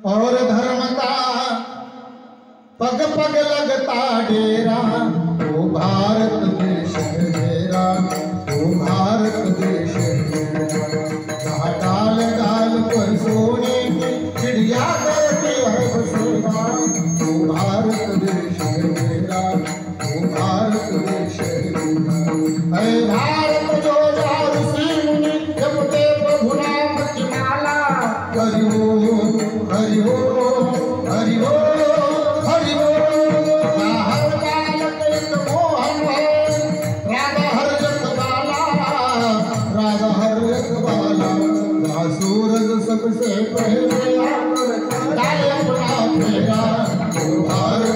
और धर्म का पग पग लगता डेरा। वो भारत देश है मेरा, वो भारत देश है मेरा। जहाँ डाल डाल पर सोने की चिड़िया करती है बसेरा। वो भारत देश है मेरा, वो भारत देश है मेरा। ऐ भारत जो जारु सिंह जपते प्रभु नाम की माला। हरि ओम हरि ओम हरि ओम हरि ओम। हर बालक एक मोहन है, राधा हर एक बाला, राधा हर एक बाला। जहाँ सूरज सबसे पहले आकर डाले अपना फेरा। वो भारत